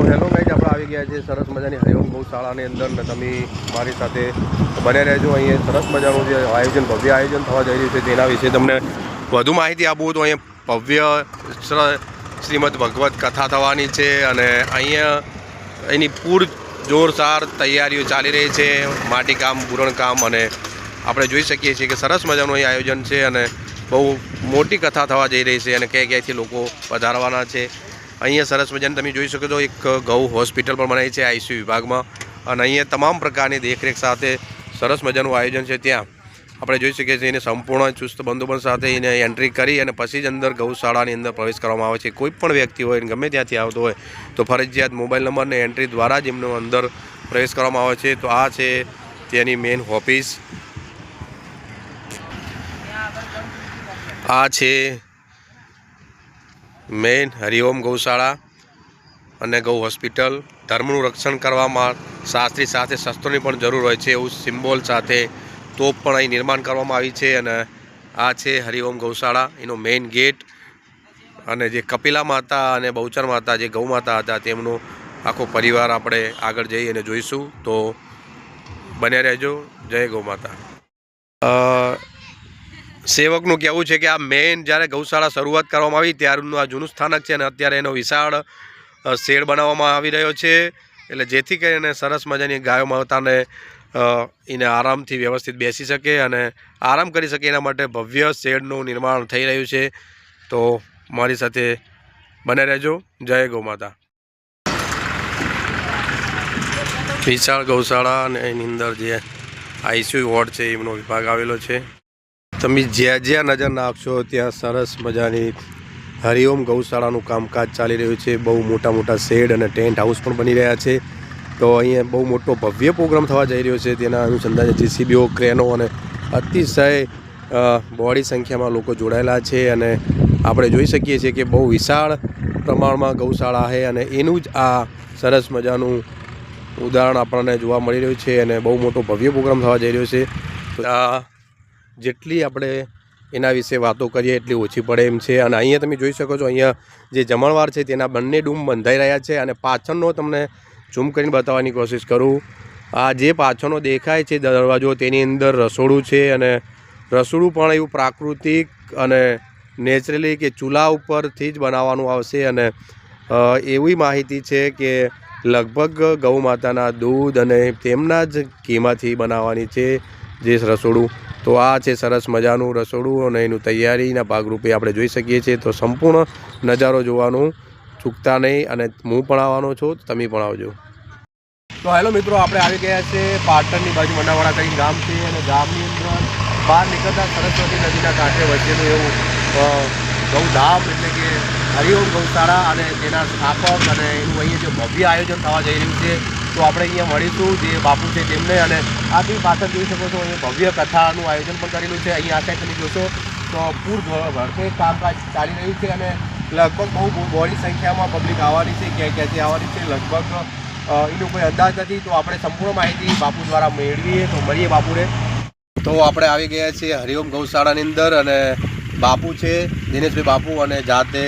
Hello guys, આપણે આવી ગયા છે સરસ મજાની હરિઓમ ગૌશાળાની અંદર ને તમે મારી સાથે બન્યા રહેજો। અહીંયા સરસ મજાનું જે આયોજન ભવ્ય આયોજન થવા જઈ રહ્યું છે તેના વિશે તમને વધુ માહિતી આપું તો અહીંયા ભવ્ય શ્રીમદ ભગવત કથા થવાની છે અને અહીંયા એની પૂર જોરદાર તૈયારીઓ ચાલી રહી છે। માટીકામ, પૂરણકામ અને આપણે જોઈ શકીએ છીએ કે સરસ મજાનું અહીં આયોજન છે અને બહુ મોટી કથા થવા જઈ રહી છે અને ક્યાંથી લોકો પધારવાના છે। અહીંયા સરસ મજાને તમે જોઈ શકો છો એક ગૌ હોસ્પિટલ પણ બનાવી છે આઈસીયુ વિભાગમાં અને અહીંયા તમામ પ્રકારની દેખરેખ સાથે સરસ મજાનું આયોજન છે। ત્યાં આપણે જોઈ શકીએ છીએ એને સંપૂર્ણ ચુસ્ત બંદોબસ્ત સાથે એને એન્ટ્રી કરી અને પછી જ અંદર ગૌશાળાની અંદર પ્રવેશ કરવામાં આવે છે। કોઈ પણ વ્યક્તિ હોય ગમે ત્યાંથી આવતો હોય તો ફરજિયાત મોબાઈલ નંબરને એન્ટ્રી દ્વારા જ એમનો અંદર પ્રવેશ કરવામાં આવે છે। તો આ છે તેની મેઇન ઓફિસ, આ છે મેઇન હરિઓમ ગૌશાળા અને ગૌ હોસ્પિટલ। ધર્મનું રક્ષણ કરવામાં શાસ્ત્રી સાથે શસ્ત્રોની પણ જરૂર હોય છે એવું સિમ્બોલ સાથે તોપ પણ અહીં નિર્માણ કરવામાં આવી છે અને આ છે હરિઓમ ગૌશાળા, એનો મેઇન ગેટ અને જે કપિલા માતા અને બહુચર માતા જે ગૌ માતા હતા તેમનો આખો પરિવાર આપણે આગળ જઈ અને જોઈશું। તો બન્યા રહેજો। જય ગૌ માતા। સેવકનું કહેવું છે કે આ મેઇન જ્યારે ગૌશાળા શરૂઆત કરવામાં આવી ત્યારનું આ જૂનું સ્થાનક છે અને અત્યારે એનો વિશાળ શેડ બનાવવામાં આવી રહ્યો છે એટલે જેથી કરીને સરસ મજાની ગાયો માતાને એને આરામથી વ્યવસ્થિત બેસી શકે અને આરામ કરી શકે એના માટે ભવ્ય શેડનું નિર્માણ થઈ રહ્યું છે। તો મારી સાથે બને રહેજો। જય ગૌ માતા। વિશાળ ગૌશાળા અને એની અંદર જે આઈસીયુ વોર્ડ છે એમનો વિભાગ આવેલો છે। તમે જ્યાં જ્યાં નજર નાખશો ત્યાં સરસ મજાની હરિઓમ ગૌશાળાનું કામકાજ ચાલી રહ્યું છે। બહુ મોટા મોટા શેડ અને ટેન્ટ હાઉસ પણ બની રહ્યા છે। તો અહીંયા બહુ મોટો ભવ્ય પ્રોગ્રામ થવા જઈ રહ્યો છે। તેના અનુસંધાને જેસીબીઓ, ક્રેનો અને અતિશય બોડી સંખ્યામાં લોકો જોડાયેલા છે અને આપણે જોઈ શકીએ છીએ કે બહુ વિશાળ પ્રમાણમાં ગૌશાળા છે અને એનું જ આ સરસ મજાનું ઉદાહરણ આપણને જોવા મળી રહ્યું છે અને બહુ મોટો ભવ્ય પ્રોગ્રામ થવા જઈ રહ્યો છે। તો જેટલી આપણે એના વિશે વાતો કરીએ એટલી ઓછી પડે એમ છે અને અહીંયા તમે જોઈ શકો છો અહીંયા જે જમણવાર છે તેના બંને ડૂમ બંધાઈ રહ્યા છે અને પાછળનો તમને ઝૂમ કરીને બતાવવાની કોશિશ કરું। આ જે પાછળનો દેખાય છે દરવાજો તેની અંદર રસોડું છે અને રસોડું પણ એવું પ્રાકૃતિક અને નેચરલી કે ચૂલા ઉપરથી જ બનાવવાનું આવશે અને એવી માહિતી છે કે લગભગ ગૌ માતાના દૂધ અને તેમના જ ઘીમાંથી બનાવવાની છે જે રસોડું। તો આ છે સરસ મજાનું રસોડું અને એનું તૈયારીના ભાગરૂપે આપણે જોઈ શકીએ છીએ। તો સંપૂર્ણ નજારો જોવાનું ચૂકતા નહીં અને હું પણ આવવાનો છું, તમે પણ આવજો। તો હેલો મિત્રો, આપણે આવી ગયા છે પાટણની બાજુ મનાવાડા કરીને ગામ છે અને ગામની અંદર બહાર નીકળતા સરસ્વતી નદીના કાંઠે વચ્ચેનું એવું ગૌધામ એટલે કે હરિઓમ ગૌશાળા અને તેના સ્થાપક અને એનું અહીંયા જે ભવ્ય આયોજન થવા જઈ રહ્યું છે। તો આપણે અહીંયા મળીશું જે બાપુ છે તેમને અને આ બી પાછળ જોઈ શકો છો અહીંયા ભવ્ય કથાનું આયોજન પણ કરેલું છે। અહીંયા આ સાઈડ તમે જોશો તો પૂર ભરતે કામકાજ ચાલી રહ્યું છે અને લગભગ બહુ બોડી સંખ્યામાં પબ્લિક આવવાની છે, ક્યાંથી આવવાની છે લગભગ એનો કોઈ અંદાજ નથી। તો આપણે સંપૂર્ણ માહિતી બાપુ દ્વારા મેળવીએ તો મળીએ બાપુને। તો આપણે આવી ગયા છીએ હરિઓમ ગૌશાળાની અંદર અને બાપુ છે દિનેશભાઈ બાપુ અને જાતે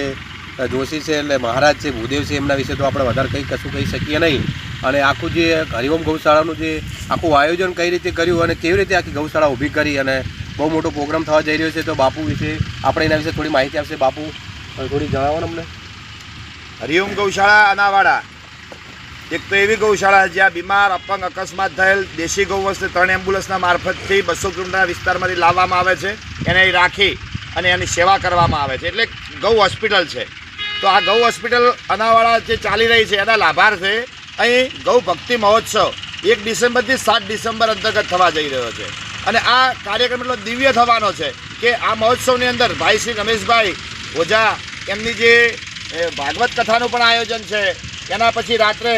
જોશી છે એટલે મહારાજ છે, ભૂદેવ છે, એમના વિશે તો આપણે વધારે કંઈ કશું કહી શકીએ નહીં। અને આખું જે હરિઓમ ગૌશાળાનું જે આખું આયોજન કઈ રીતે કર્યું અને કેવી રીતે આખી ગૌશાળા ઊભી કરી અને બહુ મોટો પ્રોગ્રામ થવા જઈ રહ્યો છે તો બાપુ વિશે આપણે એના વિશે થોડી માહિતી આપશે। બાપુ થોડી જણાવો ને અમને। હરિઓમ ગૌશાળા અનાવાડા એક તો એવી ગૌશાળા જ્યાં બીમાર, અપંગ, અકસ્માત થયેલ દેશી ગૌવંશને 3 એમ્બ્યુલન્સના મારફતથી 200 કિલોમીટરના વિસ્તારમાંથી લાવવામાં આવે છે, એને રાખી અને એની સેવા કરવામાં આવે છે એટલે ગૌ હોસ્પિટલ છે। તો આ ગૌ હોસ્પિટલ અનાવાડા જે ચાલી રહી છે એના લાભાર્થે અહીં ગૌ ભક્તિ મહોત્સવ 1 ડિસેમ્બરથી 7 ડિસેમ્બર અંતર્ગત થવા જઈ રહ્યો છે અને આ કાર્યક્રમ એટલો દિવ્ય થવાનો છે કે આ મહોત્સવની અંદર ભાઈ શ્રી રમેશભાઈ ઓઝા એમની જે ભાગવત કથાનું પણ આયોજન છે। એના પછી રાત્રે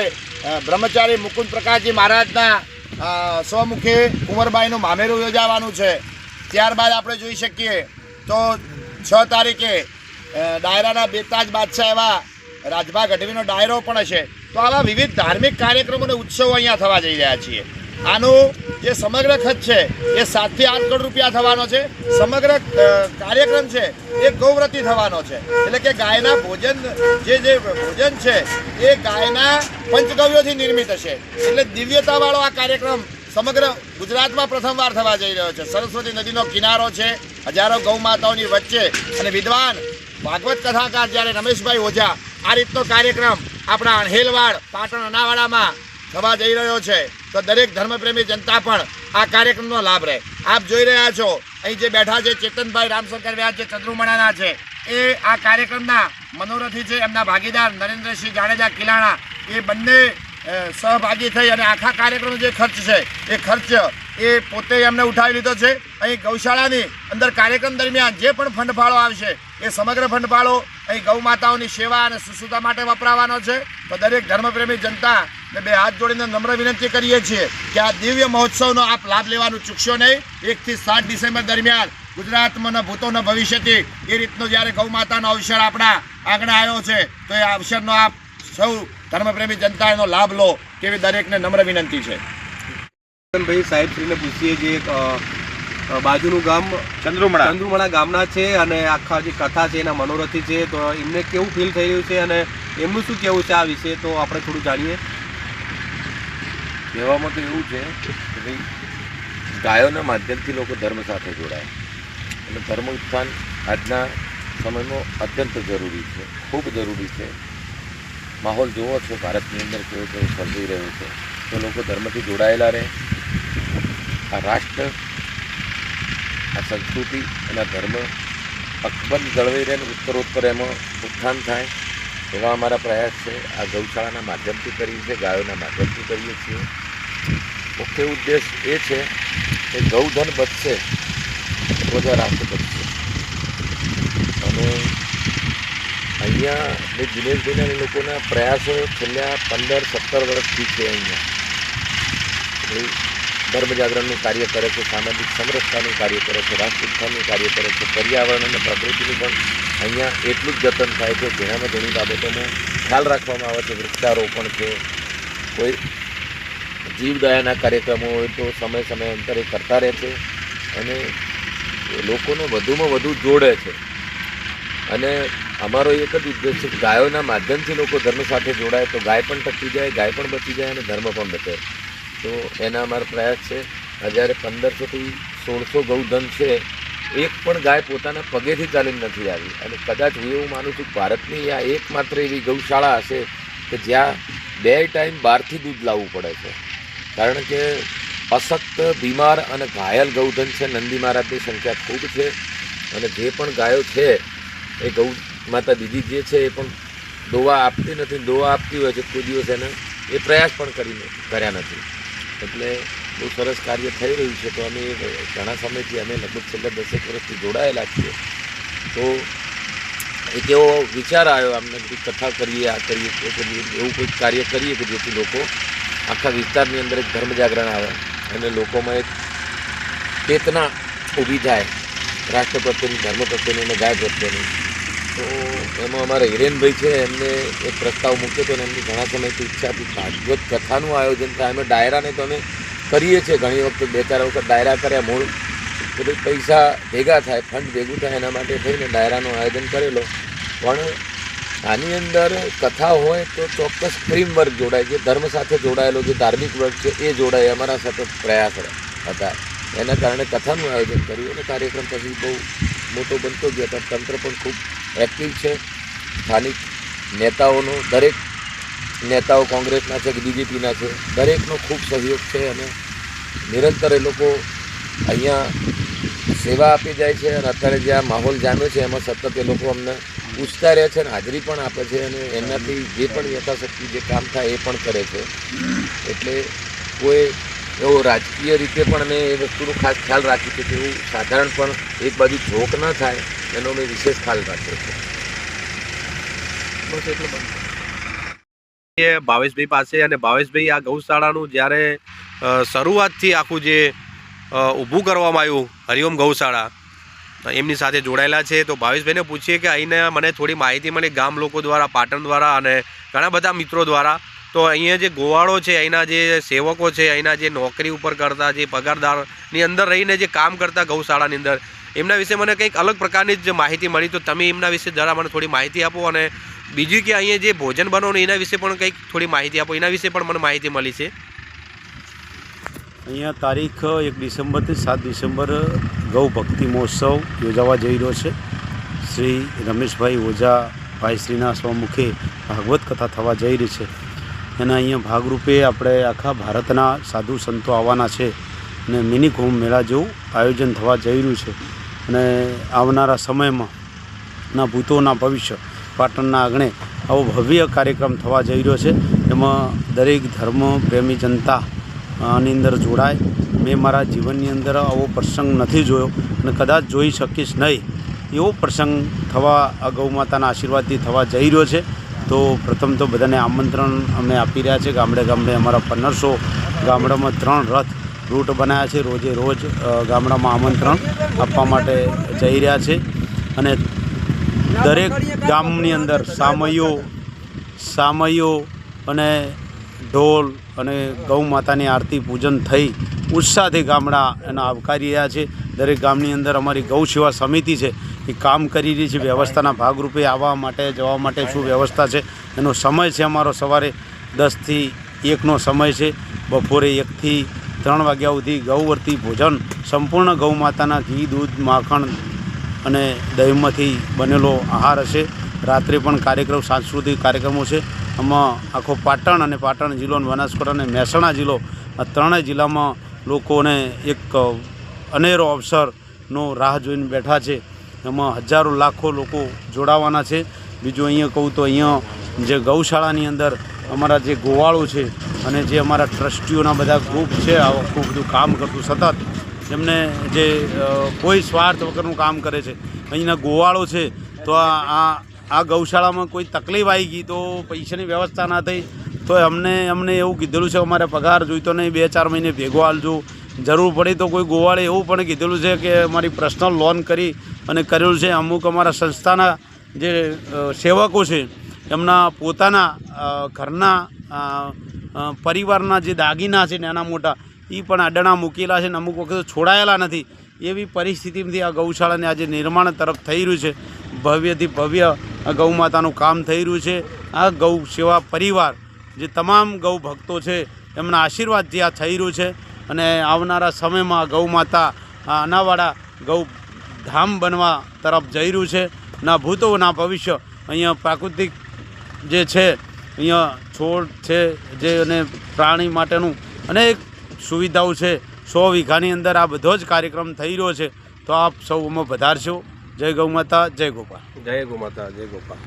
બ્રહ્મચારી મુકુંદ પ્રકાશજી મહારાજના સ્વમુખે કુંવરબાઈનું મામેરું યોજાવાનું છે। ત્યારબાદ આપણે જોઈ શકીએ તો 6 તારીખે ડાયરાના બેતાજ બાદશાહ એવા રાજભા ગઢવીનો ડાયરો પણ હશે। તો આવા વિવિધ ધાર્મિક કાર્યક્રમો અને ઉત્સવો અહીંયા થવા જઈ રહ્યા છીએ। આનું જે સમગ્ર ખર્ચ છે એ 7 થી 8 કરોડ રૂપિયા થવાનો છે. સમગ્ર કાર્યક્રમ છે એ ગૌવ્રતી થવાનો છે. એટલે કે ગાયના ભોજન જે ભોજન છે એ ગાયના પંચગવ્યોથી નિર્મિત હશે. એટલે દિવ્યતાવાળો આ કાર્યક્રમ સમગ્ર ગુજરાતમાં પ્રથમવાર થવા જઈ રહ્યો છે. સરસ્વતી નદીનો કિનારો છે, હજારો ગૌ માતાઓની વચ્ચે, અને વિદ્વાન ભાગવત કથાકાર જ્યારે રમેશભાઈ ઓઝા આ રીતનો કાર્યક્રમ આપણા અણહેલવાડ પાટણ અનાવાડામાં થવા જઈ રહ્યો છે. તો દરેક ધર્મપ્રેમી જનતા પણ આ કાર્યક્રમનો લાભ રહે. આપ જોઈ રહ્યા છો અહીં જે બેઠા છે ચેતનભાઈ રામશંકર વ્યાસ જે ચંદ્રુમણાના છે એ આ કાર્યક્રમના મનોરથી છે. એમના ભાગીદાર નરેન્દ્રસિંહ જાડેજા કિલાણા એ બંને સહભાગી થઈ અને આખા કાર્યક્રમનો જે ખર્ચ છે એ ખર્ચ એ પોતે એમને ઉઠાવી લીધો છે. અહીં ગૌશાળાની અંદર કાર્યક્રમ દરમિયાન જે પણ ફંડફાળો આવશે એ સમગ્ર ફંડફાળો અહીં ગૌ માતાઓની સેવા અને સુસુતા માટે વપરાવાનો છે. તો દરેક ધર્મપ્રેમી જનતાને બે હાથ જોડીને નમ્ર વિનંતી કરીએ છીએ કે આ દિવ્ય મહોત્સવનો આપ લાભ લેવાનું ચૂકશો નહીં. 1 થી 7 ડિસેમ્બર દરમિયાન ગુજરાતમાં ભૂતોના ભવિષ્યથી એ રીતનો જ્યારે ગૌ માતાનો અવસર આપણા આંગણે આવ્યો છે તો એ અવસરનો આપ સૌ ધર્મપ્રેમી જનતા એનો લાભ લો તેવી દરેકને નમ્ર વિનંતી છે. ભાઈ સાહેબશ્રીને પૂછીએ જે બાજુનું ગામ ચંદ્રુમણા ગામના છે અને આખા જે કથા છે એના મનોરથી છે, તો એમને કેવું ફીલ થઈ રહ્યું છે અને એમનું શું કહેવું છે આ વિશે, તો આપણે થોડું જાણીએ. કહેવામાં તો એવું છે કે ભાઈ ગાયોના માધ્યમથી લોકો ધર્મ સાથે જોડાય એટલે ધર્મ ઉત્થાન આજના સમયમાં અત્યંત જરૂરી છે, ખૂબ જરૂરી છે. માહોલ જોવો છો ભારતની અંદર કેવો કેવો સર્જાઈ રહ્યો છે, તો લોકો ધર્મથી જોડાયેલા રહે. આ રાષ્ટ્ર, આ સંસ્કૃતિ અને આ ધર્મ અકબંધ જળવાઈ રહે અને ઉત્તરોત્તર એમાં ઉત્થાન થાય એવા અમારા પ્રયાસ છે. આ ગૌશાળાના માધ્યમથી કરીએ છીએ, ગાયોના માધ્યમથી કરીએ છીએ. મુખ્ય ઉદ્દેશ એ છે કે ગૌધન બચશે તો જ રાષ્ટ્ર બચશે. અને અહીંયા જે દિનેશભાઈના લોકોના પ્રયાસો છેલ્લા 15-17 વર્ષથી છે. અહીંયા ધર્મ જાગરણનું કાર્ય કરે છે, સામાજિક સમરસતાનું કાર્ય કરે છે, રાષ્ટ્ર ઉત્થાનનું કાર્ય કરે છે, પર્યાવરણ અને પ્રકૃતિનું પણ અહીંયા એટલું જ જતન થાય છે. જેનામાં ઘણી બાબતોનો ખ્યાલ રાખવામાં આવે છે. વૃક્ષારોપણ છે, કોઈ જીવદયાના કાર્યક્રમો હોય તો સમય અંતરે કરતા રહે છે અને લોકોને વધુમાં વધુ જોડે છે. અને અમારો એક જ ઉદ્દેશ છે કે ગાયોના માધ્યમથી લોકો ધર્મ સાથે જોડાય તો ગાય પણ ટકી જાય, ગાય પણ બચી જાય અને ધર્મ પણ બચે. તો એના અમારો પ્રયાસ છે. જ્યારે 1500 થી 1600 ગૌધન છે, એક પણ ગાય પોતાના પગેથી ચાલીને નથી આવી. અને કદાચ હું એવું માનું છું કે ભારતની આ એકમાત્ર એવી ગૌશાળા હશે કે જ્યાં 2 ટાઈમ બહારથી દૂધ લાવવું પડે છે. કારણ કે અશક્ત, બીમાર અને ઘાયલ ગૌધન છે. નંદી મહારાજની સંખ્યા ખૂબ છે અને જે પણ ગાયો છે એ ગૌ માતા બીજી જે છે એ પણ દોવા આપતી નથી. દોવા આપતી હોય છે કોઈ દિવસ એને એ પ્રયાસ પણ કર્યા નથી. એટલે બહુ સરસ કાર્ય થઈ રહ્યું છે. તો અમે ઘણા સમયથી અમે લગભગ છેલ્લા 10 વર્ષથી જોડાયેલા છીએ. તો એક એવો વિચાર આવ્યો અમને કે કથા કરીએ, આ કરીએ, તે કરીએ, એવું કોઈ કાર્ય કરીએ કે જેથી લોકો આખા વિસ્તારની અંદર એક ધર્મ જાગરણ આવે અને લોકોમાં એક ચેતના ઊભી થાય રાષ્ટ્ર પ્રત્યેની, ધર્મ પ્રત્યેની અને ગાય પ્રત્યેની. તો એમાં અમારા હિરેનભાઈ છે, એમને એક પ્રસ્તાવ મૂક્યો હતો અને એમની ઘણા સમયથી ઈચ્છા હતી ભાગવત કથાનું આયોજન થાય. અમે ડાયરાને તો અમે કરીએ છીએ, ઘણી વખત 2-4 વખત ડાયરા કર્યા. મૂળ કે ભાઈ પૈસા ભેગા થાય, ફંડ ભેગું થાય એના માટે થઈને ડાયરાનું આયોજન કરેલો. પણ આની અંદર કથા હોય તો ચોક્કસ પ્રેમ વર્ગ જોડાય, જે ધર્મ સાથે જોડાયેલો જે ધાર્મિક વર્ગ છે એ જોડાય. અમારા સતત પ્રયાસ હતા. એના કારણે કથાનું આયોજન કર્યું અને કાર્યક્રમ પછી બહુ મોટો બનતો ગયો હતો. તંત્ર પણ ખૂબ એક્ટિવ છે. સ્થાનિક નેતાઓનો, દરેક નેતાઓ કોંગ્રેસના છે કે બીજેપીના છે, દરેકનો ખૂબ સહયોગ છે અને નિરંતર એ લોકો અહીંયા સેવા આપી જાય છે. અને અત્યારે જે આ માહોલ જામ્યો છે એમાં સતત એ લોકો અમને પૂછતા રહે છે અને હાજરી પણ આપે છે અને એનાથી જે પણ યથાશક્તિ જે કામ થાય એ પણ કરે છે. એટલે કોઈ એવો રાજકીય રીતે પણ અમે એ વસ્તુનો ખાસ ખ્યાલ રાખ્યું છે કે એવું સાધારણ પણ એક બાજુ જોક ન થાય એનો અમે વિશેષ ખ્યાલ રાખ્યો છે. બસ એટલું બંધ. એ ભાવેશભાઈ પાસે, અને ભાવેશભાઈ આ ગૌશાળાનું જ્યારે શરૂઆતથી આખું જે ઊભું કરવામાં આવ્યું હરિઓમ ગૌશાળા, એમની સાથે જોડાયેલા છે. તો ભાવેશભાઈને પૂછીએ કે અહીંને મને થોડી માહિતી મળી ગામ લોકો દ્વારા, પાટણ દ્વારા અને ઘણા બધા મિત્રો દ્વારા, તો અહીંયા જે ગોવાળો છે, અહીંના જે સેવકો છે, અહીંના જે નોકરી ઉપર કરતા, જે પગારદારની અંદર રહીને જે કામ કરતા ગૌશાળાની અંદર, એમના વિશે મને કંઈક અલગ પ્રકારની જ માહિતી મળી. તો તમે એમના વિશે જરા મને થોડી માહિતી આપો. અને બીજું કે અહીંયા જે ભોજન બનાવવાનું એના વિશે પણ કંઈક થોડી માહિતી આપો. એના વિશે પણ મને માહિતી મળી છે. અહીંયા તારીખ 1 ડિસેમ્બરથી 7 ડિસેમ્બર ગૌ ભક્તિ મહોત્સવ યોજાવા જઈ રહ્યો છે. શ્રી રમેશભાઈ ઓઝા ભાઈશ્રીના સ્વમુખે ભાગવત કથા થવા જઈ રહી છે. એના અહીંયા ભાગરૂપે આપણે આખા ભારતના સાધુ સંતો આવવાના છે અને મિની કુંભ મેળા જેવું આયોજન થવા જઈ રહ્યું છે. અને આવનારા સમયમાં ના ભૂતોના ભવિષ્ય પાટણના આંગણે આવો ભવ્ય કાર્યક્રમ થવા જઈ રહ્યો છે. એમાં દરેક ધર્મ પ્રેમી જનતા આની અંદર જોડાય. મેં મારા જીવનની અંદર આવો પ્રસંગ નથી જોયો અને કદાચ જોઈ શકીશ નહીં. એવો પ્રસંગ થવા આ ગૌ માતાના આશીર્વાદથી થવા જઈ રહ્યો છે. તો પ્રથમ તો બધાને આમંત્રણ અમે આપી રહ્યા છે. ગામડે ગામડે અમારા 1500 ગામડામાં 3 રથ રૂટ બનાવ્યા છે. રોજે રોજ ગામડામાં આમંત્રણ આપવા માટે જઈ રહ્યા છે. અને દરેક ગામની અંદર સામૈયો અને ઢોલ અને ગૌ માતાની આરતી પૂજન થઈ ઉત્સાહથી ગામડા એના આવકારી રહ્યા છે. દરેક ગામની અંદર અમારી ગૌ સેવા સમિતિ છે એ કામ કરી રહી છે. વ્યવસ્થાના ભાગરૂપે આવવા માટે જવા માટે શું વ્યવસ્થા છે એનો સમય છે અમારો સવારે 10 થી 1નો સમય છે. બપોરે 1 થી 3 વાગ્યા સુધી ગૌવર્તી ભોજન સંપૂર્ણ ગૌ માતાના ઘી, દૂધ, માખણ અને દહીંમાંથી બનેલો આહાર હશે. રાત્રે પણ કાર્યક્રમ, સાંસ્કૃતિક કાર્યક્રમો છે. આમાં આખો પાટણ અને પાટણ જિલ્લો, બનાસકાંઠા અને મહેસાણા જિલ્લો, આ 3 જિલ્લામાં લોકોને એક અનેરો અવસરનો રાહ જોઈને બેઠા છે. એમાં હજારો લાખો લોકો જોડાવાના છે. બીજું અહીંયા કહું તો અહીંયા જે ગૌશાળાની અંદર અમારા જે ગોવાળો છે અને જે અમારા ટ્રસ્ટીઓના બધા ગ્રુપ છે, આખું બધું કામ કરતું સતત, એમને જે કોઈ સ્વાર્થ વગરનું કામ કરે છે. અહીંના ગોવાળો છે તો આ ગૌશાળામાં કોઈ તકલીફ આવી ગઈ તો પૈસાની વ્યવસ્થા ના થઈ તો અમને એવું કીધેલું છે અમારે પગાર જોઈતો નહીં, 2-4 મહિને ભેગો હાલજો. જરૂર પડી તો કોઈ ગોવાળે એવું પણ કીધેલું છે કે અમારી પર્સનલ લોન કરી અને કરેલું છે. અમુક અમારા સંસ્થાના જે સેવકો છે એમના પોતાના ઘરના પરિવારના જે દાગીના છે નાના મોટા એ પણ અડાણા મૂકેલા છે ને અમુક વખત છોડાયેલા નથી. એવી પરિસ્થિતિમાંથી આ ગૌશાળાને આજે નિર્માણ તરફ થઈ રહ્યું છે. ભવ્યથી ભવ્ય આ ગૌ માતાનું કામ થઈ રહ્યું છે. આ ગૌ સેવા પરિવાર જે તમામ ગૌ ભક્તો છે એમના આશીર્વાદથી આ થઈ રહ્યું છે. અને આવનારા સમયમાં ગૌ માતા આ અનાવાડા ગૌ ધામ બનવા તરફ જઈ રહ્યું છે. ના ભૂતો ના ભવિષ્ય. અહીંયા પ્રાકૃતિક જે છે, અહીંયા છોડ છે જે અને પ્રાણી માટેનું અનેક સુવિધાઓ છે. 100 વીઘાની અંદર આ બધો જ કાર્યક્રમ થઈ રહ્યો છે. તો આપ સૌ અમે પધારશો. જય ગૌ માતા, જય ગોપાલ. જય ગૌ માતા, જય ગોપાલ.